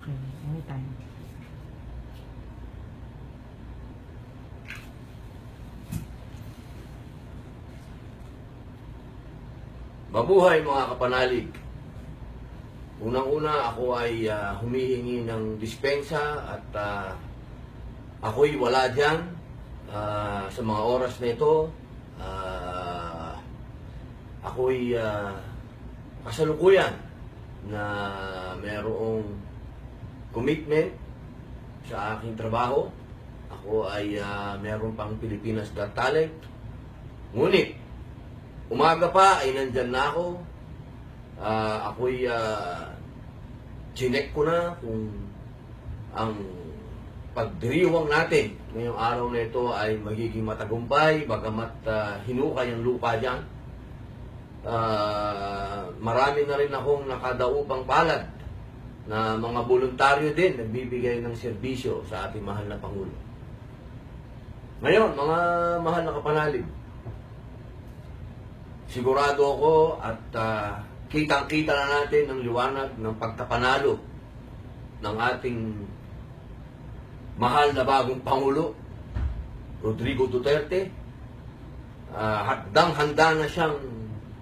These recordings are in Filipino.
Okay, anytime. Mabuhay mga kapanalig. Unang-una ako ay humihingi ng dispensa at ako'y wala dyan sa mga oras na ito. Ako'y kasalukuyan na mayroong commitment sa aking trabaho. Ako ay mayroon pang Pilipinas Got Talent. Ngunit, umaga pa ay nandyan na ako. Ako'y chinek ko na kung ang pagdiriwang natin ngayong araw na ito ay magiging matagumpay, bagamat hinukay ang lupa dyan. Marami na rin akong nakadaupang palad na mga voluntaryo din nagbibigay ng serbisyo sa ating mahal na Pangulo. Ngayon, mga mahal na kapanalig, sigurado ako at kitang-kita na natin ang liwanag ng pagkapanalo ng ating mahal na bagong Pangulo, Rodrigo Duterte. Handang-handa na siyang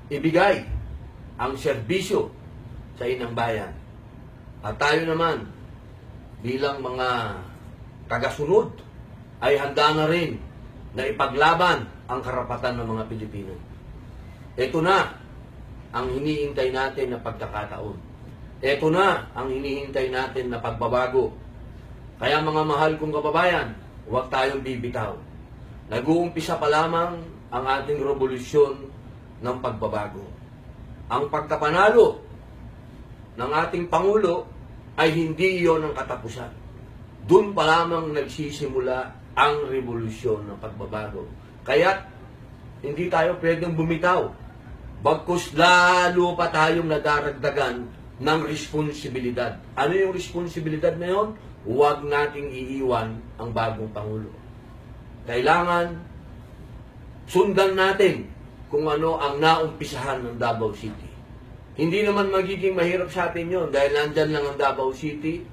ibigay ang serbisyo sa inang bayan. At tayo naman, bilang mga tagasunod, ay handa na rin na ipaglaban ang karapatan ng mga Pilipino. Ito na ang hinihintay natin na pagkakataon. Ito na ang hinihintay natin na pagbabago. Kaya mga mahal kong kababayan, huwag tayong bibitaw. Nag-uumpisa pa lamang ang ating revolusyon ng pagbabago. Ang pagkapanalo ng ating Pangulo ay hindi iyon ang katapusan. Doon pa lamang nagsisimula ang revolusyon ng pagbabago. Kaya hindi tayo pwedeng bumitaw. Bagkus lalo pa tayong nadaragdagan ng responsibilidad. Ano yung responsibilidad na yun? Huwag nating iiwan ang bagong Pangulo. Kailangan sundan natin kung ano ang naumpisahan ng Davao City. Hindi naman magiging mahirap sa atin yun dahil nandyan lang ang Davao City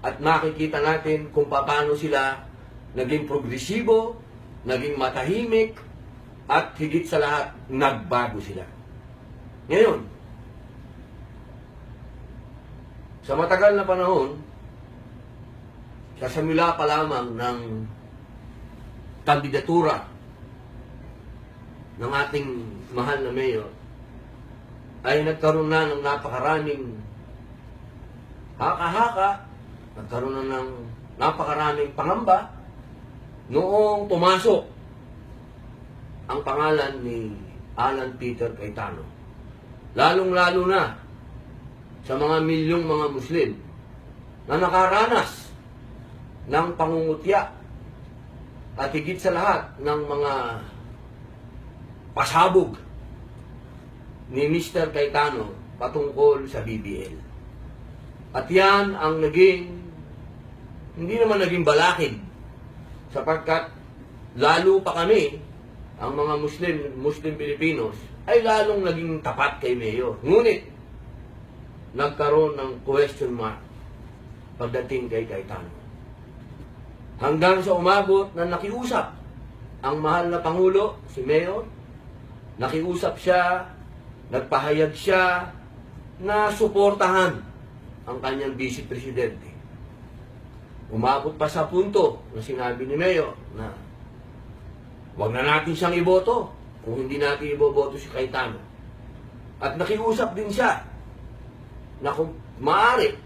at makikita natin kung paano sila naging progresibo, naging matahimik, at higit sa lahat, nagbago sila. Ngayon, sa matagal na panahon, sa simula pa lamang ng kandidatura ng ating mahal na mayor, ay nagkaroon na ng napakaraming haka-haka, nagkaroon na ng napakaraming pangamba noong pumasok ang pangalan ni Alan Peter Cayetano. Lalong-lalo na sa mga milyong mga Muslim na nakaranas ng pangungutya at higit sa lahat ng mga pasabog ni Mr. Cayetano patungkol sa BBL. At yan ang hindi naman naging balakid sapagkat lalo pa kami, ang mga Muslim Filipinos, ay lalong naging tapat kay Mayor. Ngunit, nagkaroon ng question mark pagdating kay Cayetano. Hanggang sa umabot na nakiusap ang mahal na Pangulo, si Mayor, nakiusap siya, nagpahayag siya na suportahan ang kanyang Vice Presidente. Umabot pa sa punto na sinabi ni Mayor na huwag na natin siyang iboto kung hindi natin iboboto si Cayetano. At nakiusap din siya na kung maaari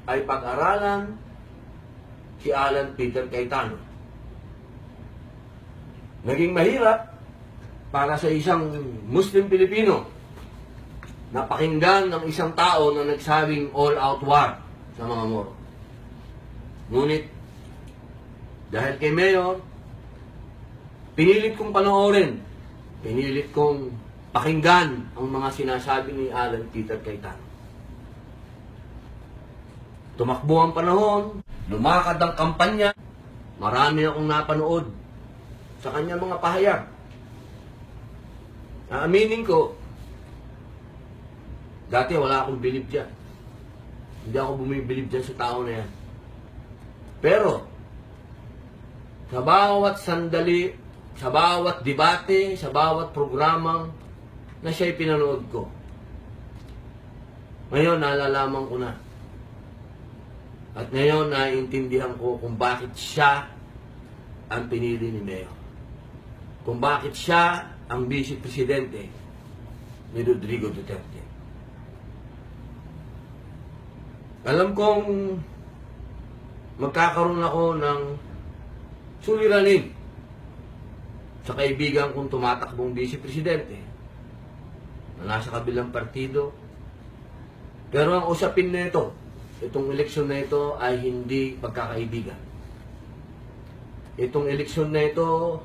ay pag-aralan si Alan Peter Cayetano. Naging mahirap para sa isang Muslim Pilipino na pakinggan ng isang tao na nagsabing all-out war sa mga Moro. Ngunit, dahil kay Mayor, pinilit kong panoorin, pinilit kong pakinggan ang mga sinasabi ni Alan Peter Cayetano. Tumakbo ang panahon, lumakad ang kampanya, marami akong napanood sa kanyang mga pahayag. Aaminin ko, dati wala akong bilib dyan. Hindi ako bumibilib dyan sa tao na yan. Pero, sa bawat sandali, sa bawat debate, sa bawat programang na siya'y pinanood ko, ngayon nalalaman ko na. At ngayon naiintindihan ko kung bakit siya ang pinili ni Mayor. Kung bakit siya ang Vice Presidente ni Rodrigo Duterte. Alam kong magkakaroon ako ng suliranin sa kaibigan kong tumatakbong Vice Presidente na nasa kabilang partido. Pero ang usapin na ito, itong eleksyon na ito ay hindi pagkakaibigan. Itong eleksyon na ito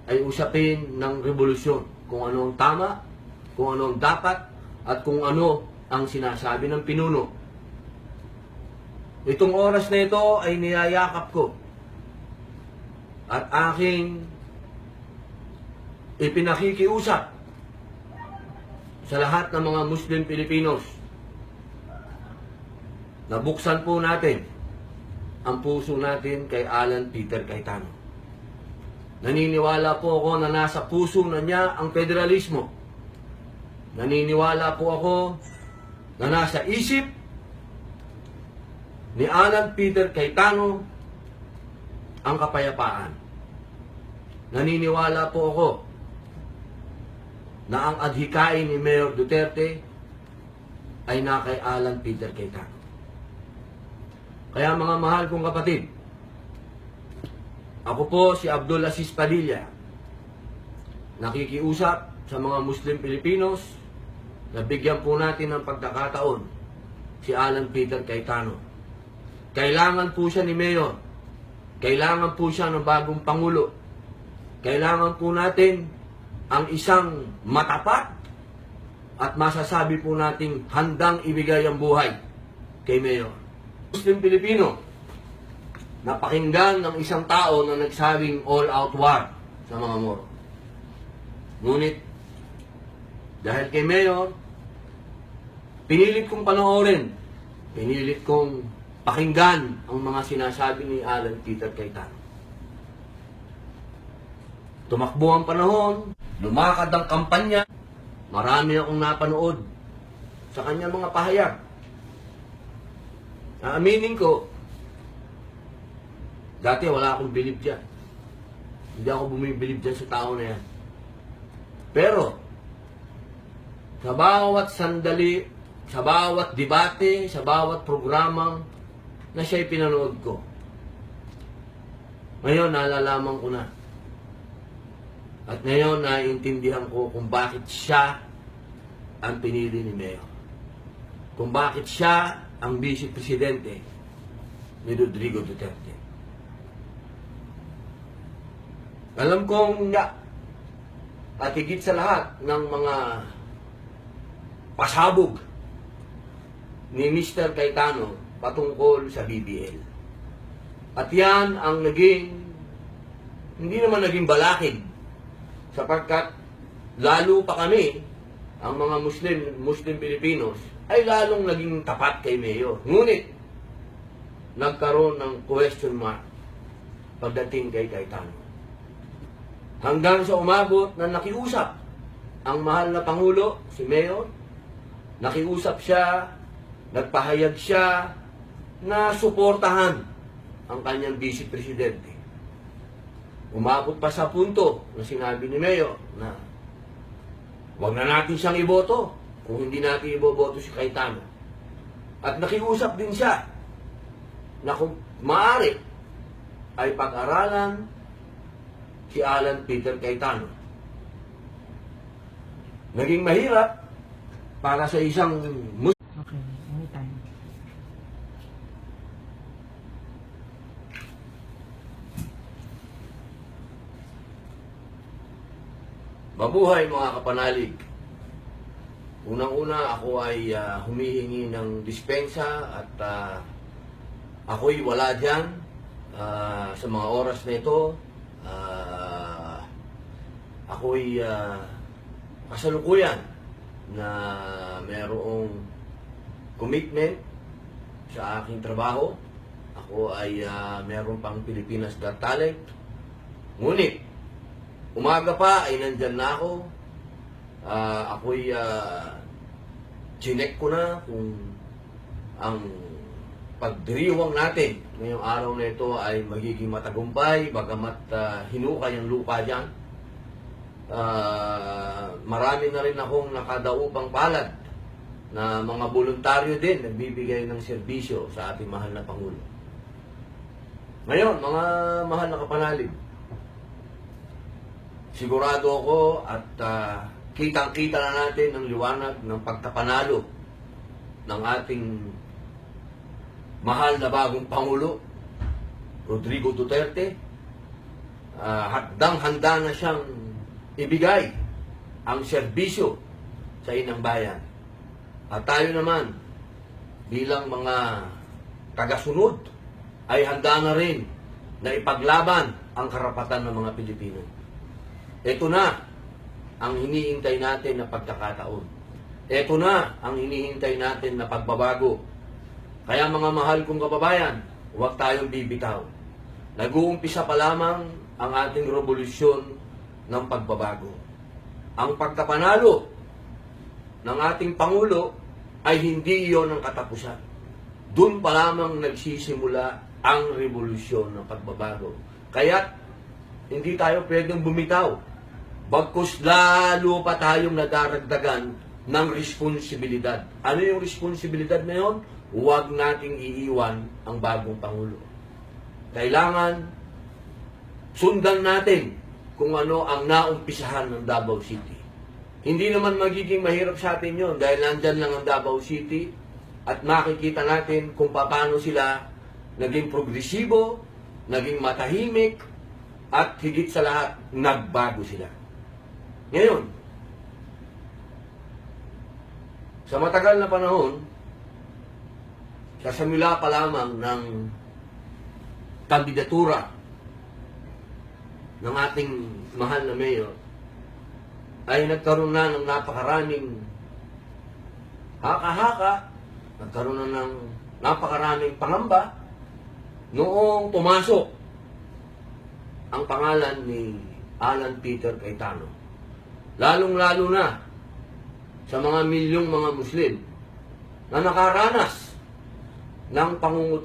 ay usapin ng revolusyon. Kung ano ang tama, kung ano ang dapat, at kung ano ang sinasabi ng pinuno. Itong oras na ito ay niyayakap ko at aking ipinakikiusap sa lahat ng mga Muslim Pilipinos na buksan po natin ang puso natin kay Alan Peter Cayetano. Naniniwala po ako na nasa puso na niya ang federalismo. Naniniwala po ako na nasa isip ni Alan Peter Cayetano ang kapayapaan. Naniniwala po ako na ang adhikain ni Mayor Duterte ay na kay Alan Peter Cayetano. Kaya mga mahal kong kapatid, ako po si Abdul Aziz Padilla, nakikiusap sa mga Muslim Pilipinos na bigyan po natin ng pagkakataon si Alan Peter Cayetano. Kailangan po siya ni Mayor. Kailangan po siya ng bagong Pangulo. Kailangan po natin ang isang matapat at masasabi po nating handang ibigay ang buhay kay Mayor. Muslim Pilipino, napakinggan ng isang tao na nagsabing all-out war sa mga Moro. Ngunit, dahil kay Mayor, pinilit kong panoorin, pinilit kong pakinggan ang mga sinasabi ni Alan Peter Cayetano. Tumakbo ang panahon, lumakad ang kampanya, marami akong napanood sa kanyang mga pahayag. Aaminin ko, dati wala akong bilib dyan. Hindi ako bumibilib dyan sa tao na yan. Pero, sa bawat sandali, sa bawat debate, sa bawat programang na siya'y pinanood ko, ngayon nalalaman ko na. At ngayon naiintindihan ko kung bakit siya ang pinili ni Mayor. Kung bakit siya ang Vice Presidente ni Rodrigo Duterte. Alam kong at higit sa lahat ng mga pasabog ni Mr. Cayetano patungkol sa BBL. At yan ang hindi naman naging balakid, sapagkat lalo pa kami, ang mga Muslim Pilipinos, ay lalong naging tapat kay Mayor. Ngunit, nagkaroon ng question mark pagdating kay Cayetano. Hanggang sa umabot na nakiusap ang mahal na Pangulo, si Mayor, nakiusap siya, nagpahayag siya na suportahan ang kanyang Vice Presidente. Umabot pa sa punto na sinabi ni Mayor na wag na natin siyang iboto kung hindi natin iboboto si Cayetano. At nakiusap din siya na kung maaari ay pag-aralan si Alan Peter Cayetano. Naging mahirap para sa isang Okay, anytime. Mabuhay mga kapanalig. Unang-una ako ay humihingi ng dispensa at ako'y wala dyan sa mga oras na ito. Ako'y kasalukuyan na merong commitment sa aking trabaho. Ako ay meron pang Pilipinas Got Talent. Ngunit, umaga pa ay nandyan na ako. Ako'y chinek ko na kung ang pagdiriwang natin ngayong araw na ito ay magiging matagumpay, bagamat hinukay ang lupa dyan. Marami na rin akong nakadaupang palad na mga voluntaryo din nagbibigay ng serbisyo sa ating mahal na Pangulo. Ngayon, mga mahal na kapanalig, sigurado ako at kitang-kita na natin ang liwanag ng pagkapanalo ng ating mahal na bagong Pangulo, Rodrigo Duterte. Handang-handa na siyang ibigay ang serbisyo sa inang bayan. At tayo naman, bilang mga tagasunod, ay handa na rin na ipaglaban ang karapatan ng mga Pilipino. Ito na ang hinihintay natin na pagkakataon. Ito na ang hinihintay natin na pagbabago. Kaya mga mahal kong kababayan, huwag tayong bibitaw. Nag-uumpisa pa lamang ang ating revolusyon ng pagbabago. Ang pagkapanalo ng ating Pangulo ay hindi iyon ang katapusan. Doon pa lamang nagsisimula ang revolusyon ng pagbabago. Kaya hindi tayo pwedeng bumitaw. Bagkus lalo pa tayong nadaragdagan ng responsibilidad. Ano yung responsibilidad na yun? Huwag nating iiwan ang bagong Pangulo. Kailangan sundan natin kung ano ang naumpisahan ng Davao City. Hindi naman magiging mahirap sa atin yun dahil nandyan lang ang Davao City at makikita natin kung paano sila naging progresibo, naging matahimik, at higit sa lahat, nagbago sila. Ngayon, sa matagal na panahon, sa simula pa lamang ng kandidatura ng ating mahal na mayor, ay nagkaroon na ng napakaraming haka-haka, nagkaroon na ng napakaraming pangamba noong pumasok ang pangalan ni Alan Peter Cayetano. Lalong-lalo na sa mga milyong mga Muslim na nakaranas ng pangungutya